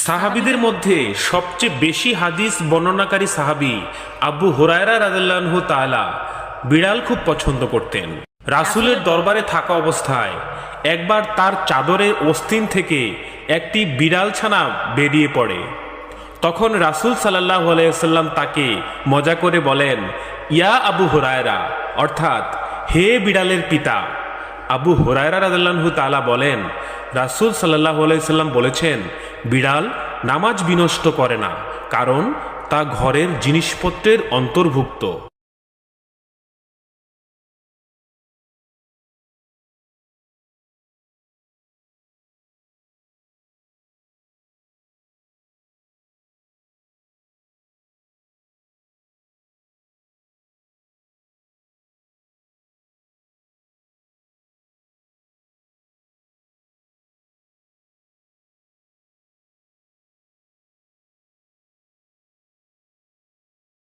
সাহাবীদের মধ্যে সবচেয়ে বেশি হাদিস বর্ণনাকারী সাহাবী আবু হুরায়রা রাদিয়াল্লাহু তাআলা বিড়াল খুব পছন্দ করতেন। রাসূলের দরবারে থাকা অবস্থায় একবার তার চাদরের অস্তিন থেকে একটি বিড়াল ছানা বেরিয়ে পড়ে। তখন রাসূল সাল্লাল্লাহু আলাইহি ওয়াসাল্লাম তাকে মজা করে বলেন, ইয়া আবু হুরায়রা, অর্থাৎ হে বিড়ালের পিতা। আবু হুরায়রা রাদিয়াল্লাহু তাআলা বলেন, রাসূল সাল্লাল্লাহু আলাইহি ওয়াসাল্লাম বলেছেন, বিড়াল নামাজ বিনষ্ট করে না, কারণ তা ঘরের জিনিসপত্রের অন্তর্ভুক্ত।